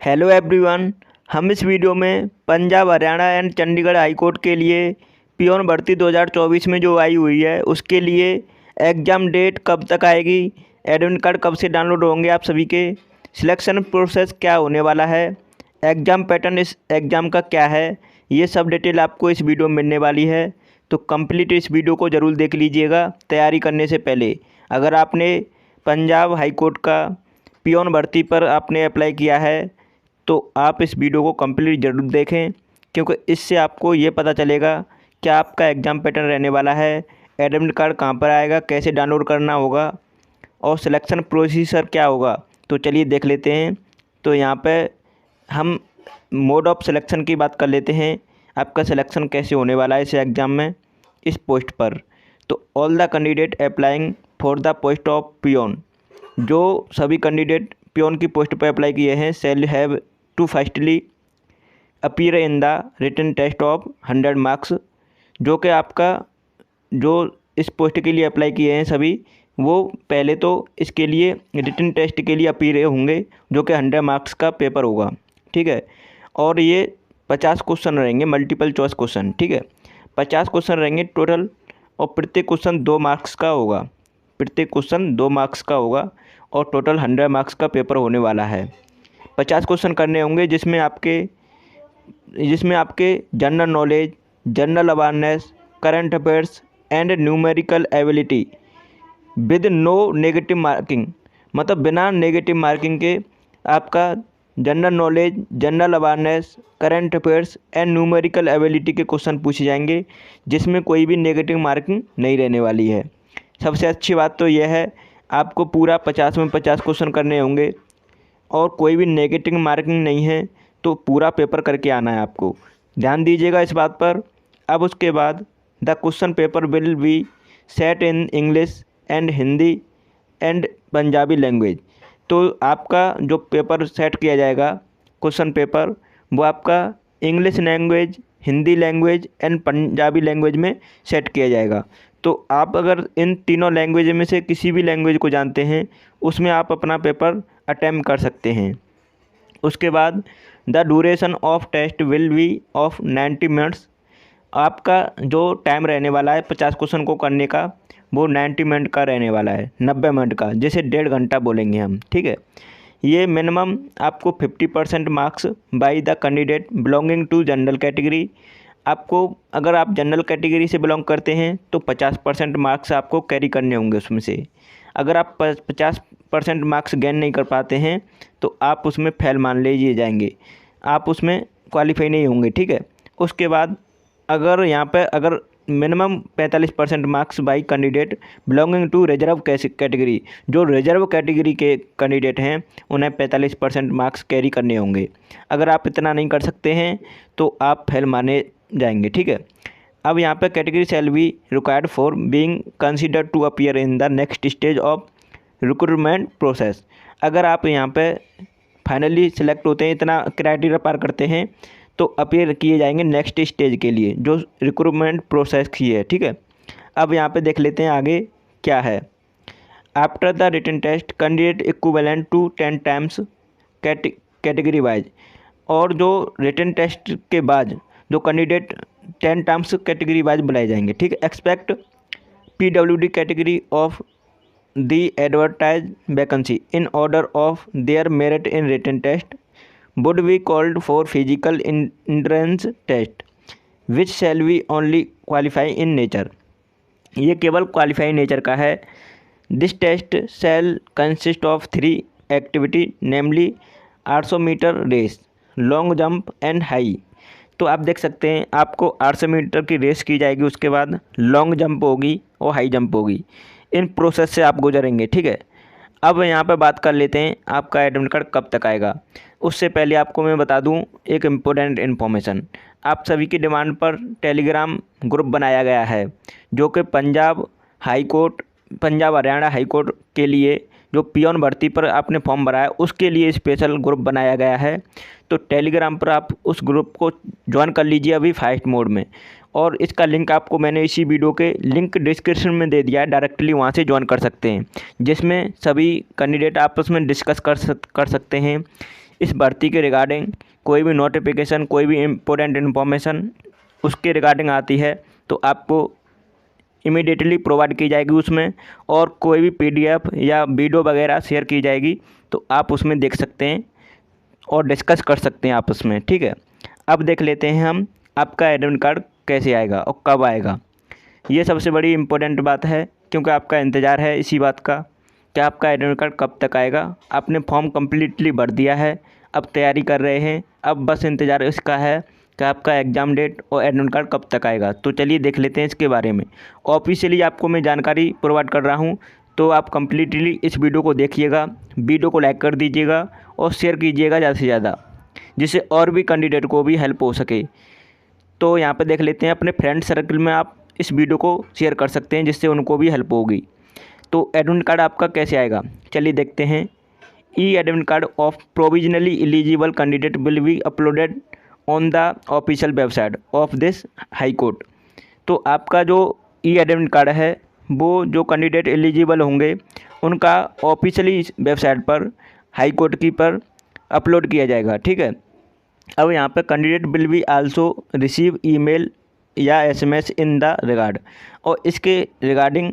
Hello everyone. हम इस video में Punjab Haryana and Chandigarh high court के लिए पियोन भर्ती 2024 में जो आई हुई है उसके लिए एग्ज़ाम डेट कब तक आएगी, एडमिट कार्ड कब से डाउनलोड होंगे आप सभी के, सिलेक्शन प्रोसेस क्या होने वाला है, एग्ज़ाम पैटर्न इस एग्ज़ाम का क्या है, ये सब डिटेल आपको इस वीडियो में मिलने वाली है। तो कंप्लीट इस वीडियो को ज़रूर देख लीजिएगा तैयारी करने से पहले। अगर आपने पंजाब हाई कोर्ट का पियोन भर्ती पर आपने अप्लाई किया है तो आप इस वीडियो को कंप्लीट ज़रूर देखें, क्योंकि इससे आपको ये पता चलेगा क्या आपका एग्ज़ाम पैटर्न रहने वाला है, एडमिट कार्ड कहाँ पर आएगा, कैसे डाउनलोड करना होगा और सिलेक्शन प्रोसीजर क्या होगा। तो चलिए देख लेते हैं। तो यहाँ पे हम मोड ऑफ सिलेक्शन की बात कर लेते हैं, आपका सिलेक्शन कैसे होने वाला है इस एग्ज़ाम में इस पोस्ट पर। तो all the candidate applying for the post of peon, जो सभी कैंडिडेट पियोन की पोस्ट पर अप्लाई किए हैं shall have to firstly appear in the written test of 100 marks. जो कि आपका जो इस पोस्ट के लिए अप्लाई किए हैं सभी, वो पहले तो इसके लिए रिटन टेस्ट के लिए अपीयर होंगे जो कि 100 मार्क्स का पेपर होगा, ठीक है। और ये 50 क्वेश्चन रहेंगे, मल्टीपल चॉइस क्वेश्चन, ठीक है। 50 क्वेश्चन रहेंगे टोटल और प्रत्येक क्वेश्चन 2 मार्क्स का होगा, प्रत्येक क्वेश्चन 2 मार्क्स का होगा और टोटल 100 मार्क्स का पेपर होने वाला है। 50 क्वेश्चन करने होंगे जिसमें आपके general knowledge, general awareness, current affairs and numerical ability with no negative marking, मतलब बिना नेगेटिव मार्किंग के आपका general knowledge, general awareness, current affairs and numerical ability के क्वेश्चन पूछे जाएंगे, जिसमें कोई भी नेगेटिव मार्किंग नहीं रहने वाली है। सबसे अच्छी बात तो यह है आपको पूरा 50 में 50 क्वेश्चन करने होंगे और कोई भी नेगेटिव मार्किंग नहीं है, तो पूरा पेपर करके आना है आपको, ध्यान दीजिएगा इस बात पर। अब उसके बाद the question paper will be set in English and Hindi and Punjabi language. तो आपका जो पेपर सेट किया जाएगा क्वेश्चन पेपर, वो आपका English language, Hindi language and Punjabi language में सेट किया जाएगा। तो आप अगर इन तीनों लैंग्वेज में से किसी भी लैंग्वेज को जानते हैं उसमें आप अपना पेपर अटैम्प्ट कर सकते हैं। उसके बाद the duration of test will be of 90 minutes. आपका जो टाइम रहने वाला है 50 क्वेश्चन को करने का, वो 90 मिनट का रहने वाला है, 90 मिनट का, जैसे 1.5 घंटा बोलेंगे हम, ठीक है। ये मिनिमम आपको 50% marks by the candidate belonging to general category. आपको अगर आप जनरल कैटेगरी से बिलोंग करते हैं तो 50% मार्क्स आपको कैरी करने होंगे उसमें से। अगर आप 50% मार्क्स गेन नहीं कर पाते हैं तो आप उसमें फेल मान लीजिए जाएंगे, आप उसमें क्वालिफाई नहीं होंगे, ठीक है। उसके बाद अगर यहाँ पे अगर minimum 45% marks by candidate belonging to reserve category, जो रिजर्व कैटेगरी के कैंडिडेट हैं उन्हें 45% मार्क्स कैरी करने होंगे। अगर आप इतना नहीं कर सकते हैं तो आप फेल माने जाएंगे, ठीक है। अब यहाँ पे category shall be required for being considered to appear in the next stage of recruitment process. अगर आप यहाँ पे फाइनली सिलेक्ट होते हैं, इतना क्राइटेरिया पार करते हैं, तो अपीयर किए जाएंगे नेक्स्ट स्टेज के लिए जो रिक्रूटमेंट प्रोसेस की है, ठीक है। अब यहाँ पे देख लेते हैं आगे क्या है। After the written test candidate equivalent to 10 times category wise. और जो रिटन टेस्ट के बाद जो कैंडिडेट 10 टाइम्स कैटेगरी वाइज बुलाए जाएंगे, ठीक है। Except PWD category of the advertise vacancy in order of their merit in written test would be called for physical endurance test which shall be only qualify in nature। ये केवल qualify nature का है। This test shall consist of 3 activity namely 800 metre race, long jump and high. तो आप देख सकते हैं आपको 800 मीटर की रेस की जाएगी, उसके बाद लॉन्ग जंप होगी और हाई जंप होगी। इन प्रोसेस से आप गुजरेंगे, ठीक है। अब यहाँ पर बात कर लेते हैं आपका एडमिट कार्ड कब तक आएगा। उससे पहले आपको मैं बता दूं एक इम्पोर्टेंट इन्फॉर्मेशन। आप सभी की डिमांड पर टेलीग्राम ग्रुप बनाया गया है, जो कि पंजाब हरियाणा हाई कोर्ट के लिए जो पियोन भर्ती पर आपने फॉर्म भरा है उसके लिए स्पेशल ग्रुप बनाया गया है। तो टेलीग्राम पर आप उस ग्रुप को ज्वाइन कर लीजिए अभी फास्ट मोड में, और इसका लिंक आपको मैंने इसी वीडियो के लिंक डिस्क्रिप्शन में दे दिया है, डायरेक्टली वहां से ज्वाइन कर सकते हैं, जिसमें सभी कैंडिडेट आपस में डिस्कस कर सकते हैं। इस भर्ती के रिगार्डिंग कोई भी नोटिफिकेशन, कोई भी इम्पोर्टेंट इन्फॉर्मेशन उसके रिगार्डिंग आती है तो आपको इमीडिएटली प्रोवाइड की जाएगी उसमें, और कोई भी पीडीएफ या वीडियो वगैरह शेयर की जाएगी तो आप उसमें देख सकते हैं और डिस्कस कर सकते हैं आपस में, ठीक है। अब देख लेते हैं हम आपका एडमिट कार्ड कैसे आएगा और कब आएगा। ये सबसे बड़ी इम्पोर्टेंट बात है, क्योंकि आपका इंतज़ार है इसी बात का कि आपका एडमिट कार्ड कब तक आएगा। आपने फॉर्म कम्प्लीटली भर दिया है, अब तैयारी कर रहे हैं, अब बस इंतज़ार इसका है कि आपका एग्ज़ाम डेट और एडमिट कार्ड कब तक आएगा। तो चलिए देख लेते हैं इसके बारे में। ऑफिशियली आपको मैं जानकारी प्रोवाइड कर रहा हूँ, तो आप कम्प्लीटली इस वीडियो को देखिएगा, वीडियो को लाइक कर दीजिएगा और शेयर कीजिएगा ज़्यादा से ज़्यादा, जिससे और भी कैंडिडेट को भी हेल्प हो सके। तो यहाँ पे देख लेते हैं, अपने फ्रेंड सर्कल में आप इस वीडियो को शेयर कर सकते हैं, जिससे उनको भी हेल्प होगी। तो एडमिट कार्ड आपका कैसे आएगा, चलिए देखते हैं। E admit card of provisionally eligible candidate will be uploaded on the official website of this high court. तो आपका जो ई एडमिट कार्ड है वो जो कैंडिडेट एलिजिबल होंगे उनका ऑफिशियली वेबसाइट पर हाई कोर्ट की पर अपलोड किया जाएगा, ठीक है। अब यहाँ पे candidate will be also receive email या एसएमएस इन द रिगार्ड, और इसके रिगार्डिंग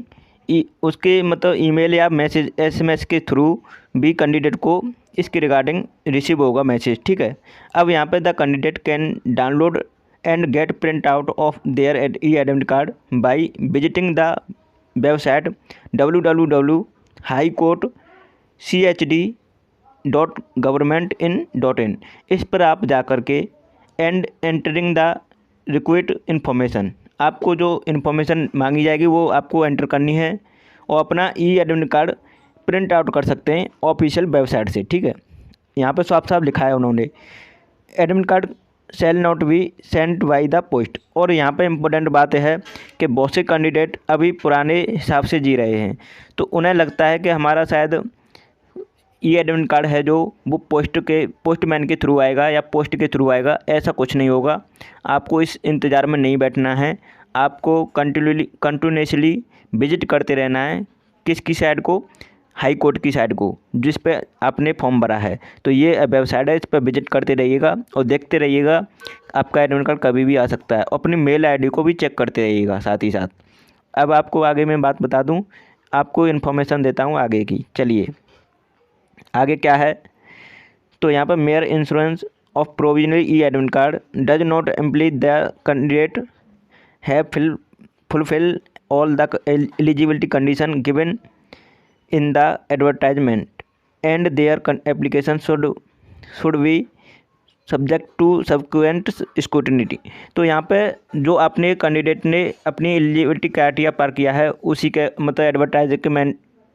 उसके मतलब ईमेल या मैसेज एसएमएस के थ्रू भी कैंडिडेट को इसके रिगार्डिंग रिसीव होगा मैसेज, ठीक है। अब यहाँ पे the candidate can download and get print out of their e admit card by visiting the website www.highcourt.chd.government.in। इस पर आप जा कर के and entering the required information, आपको जो इन्फॉर्मेशन मांगी जाएगी वो आपको एंटर करनी है और अपना ई एडमिट कार्ड प्रिंट आउट कर सकते हैं ऑफिशियल वेबसाइट से, ठीक है। यहाँ पे साफ साफ लिखा है उन्होंने, admit card shall not be sent by the post. और यहाँ पे इम्पोर्टेंट बात है कि बहुत से कैंडिडेट अभी पुराने हिसाब से जी रहे हैं, तो उन्हें लगता है कि हमारा शायद ई एडमिट कार्ड है जो वो पोस्टमैन के थ्रू आएगा या पोस्ट के थ्रू आएगा। ऐसा कुछ नहीं होगा, आपको इस इंतज़ार में नहीं बैठना है, आपको कंटिन्यूसली विजिट करते रहना है। किसकी साइड को, हाई कोर्ट की साइड को, जिस पे आपने फॉर्म भरा है। तो ये वेबसाइट है, इस पर विजिट करते रहिएगा और देखते रहिएगा, आपका एडमिट कार्ड कभी भी आ सकता है। अपनी मेल आईडी को भी चेक करते रहिएगा साथ ही साथ। अब आपको आगे मैं बात बता दूं, आपको इन्फॉर्मेशन देता हूं आगे की। चलिए आगे क्या है, तो यहाँ पर mere insurance of provisional e admit card does not imply the candidate have fulfil all the eligibility condition given in the advertisement and their application should be subject to subsequent scrutiny। तो यहाँ पे जो अपने candidate ने अपनी eligibility criteria पार किया है उसी के मतलब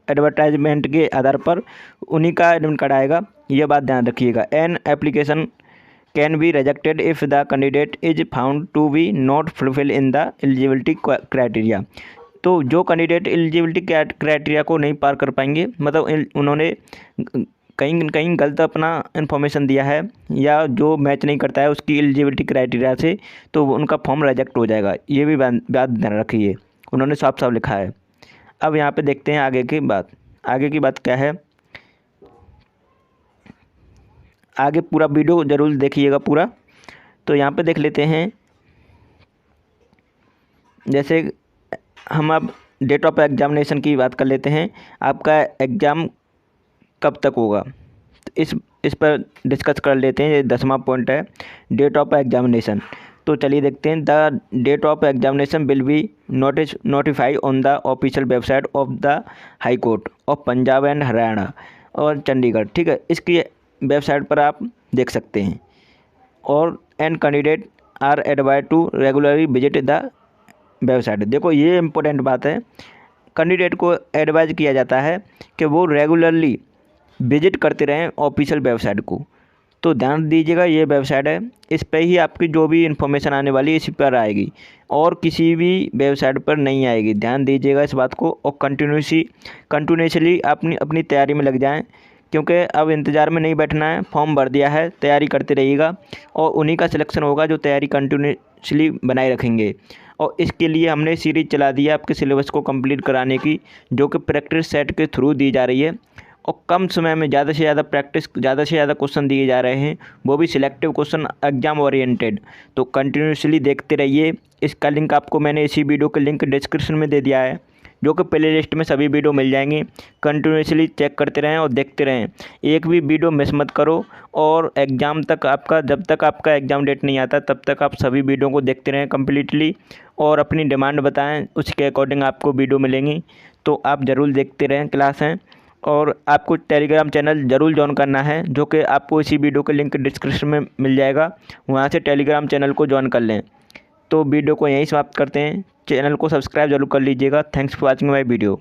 एडवर्टाइजमेंट के आधार पर उन्हीं का एडमिट कार्ड आएगा, ये बात ध्यान रखिएगा। An application can be rejected if the candidate is found to be not fulfil in the eligibility criteria. तो जो कैंडिडेट एलिजिबिलिटी क्राइटेरिया को नहीं पार कर पाएंगे, मतलब उन्होंने कहीं न कहीं गलत अपना इन्फॉर्मेशन दिया है या जो मैच नहीं करता है उसकी एलिजिबिलिटी क्राइटेरिया से, तो उनका फॉर्म रिजेक्ट हो जाएगा। ये भी बात ध्यान रखिए, उन्होंने साफ साफ लिखा है। अब यहाँ पे देखते हैं आगे की बात। आगे की बात क्या है, आगे पूरा वीडियो ज़रूर देखिएगा पूरा। तो यहाँ पे देख लेते हैं, जैसे हम अब डेट ऑफ एग्जामिनेशन की बात कर लेते हैं। आपका एग्ज़ाम कब तक होगा, तो इस पर डिस्कस कर लेते हैं। ये 10वां पॉइंट है, डेट ऑफ एग्जामिनेशन। तो चलिए देखते हैं। The date of examination will be notify on the official website of the high court of Punjab and Haryana और चंडीगढ़, ठीक है। इसकी वेबसाइट पर आप देख सकते हैं। और and candidate are advise to regularly visit the website. देखो ये इम्पोर्टेंट बात है, कैंडिडेट को एडवाइज किया जाता है कि वो रेगुलरली विजिट करते रहें ऑफिशियल वेबसाइट को। तो ध्यान दीजिएगा, ये वेबसाइट है, इस पर ही आपकी जो भी इन्फॉर्मेशन आने वाली है इसी पर आएगी और किसी भी वेबसाइट पर नहीं आएगी। ध्यान दीजिएगा इस बात को और कंटिन्यूसली अपनी तैयारी में लग जाएं, क्योंकि अब इंतज़ार में नहीं बैठना है। फॉर्म भर दिया है, तैयारी करते रहिएगा और उन्हीं का सिलेक्शन होगा जो तैयारी कंटिन्यूसली बनाए रखेंगे। और इसके लिए हमने सीरीज़ चला दी है आपके सिलेबस को कंप्लीट कराने की, जो कि प्रैक्टिस सेट के थ्रू दी जा रही है। और कम समय में ज़्यादा से ज़्यादा प्रैक्टिस, ज़्यादा से ज़्यादा क्वेश्चन दिए जा रहे हैं, वो भी सिलेक्टिव क्वेश्चन, एग्जाम ओरिएंटेड। तो कंटिन्यूसली देखते रहिए। इसका लिंक आपको मैंने इसी वीडियो के लिंक डिस्क्रिप्शन में दे दिया है, जो कि प्ले लिस्ट में सभी वीडियो मिल जाएंगे। कंटिन्यूसली चेक करते रहें और देखते रहें, एक भी वीडियो मिस मत करो। और एग्ज़ाम तक आपका, जब तक आपका एग्ज़ाम डेट नहीं आता तब तक आप सभी वीडियो को देखते रहें कम्प्लीटली, और अपनी डिमांड बताएं, उसके अकॉर्डिंग आपको वीडियो मिलेंगी। तो आप ज़रूर देखते रहें क्लासें। और आपको टेलीग्राम चैनल ज़रूर ज्वाइन करना है, जो कि आपको इसी वीडियो के लिंक डिस्क्रिप्शन में मिल जाएगा, वहाँ से टेलीग्राम चैनल को ज्वाइन कर लें। तो वीडियो को यहीं समाप्त करते हैं। चैनल को सब्सक्राइब जरूर कर लीजिएगा। Thanks for watching my video.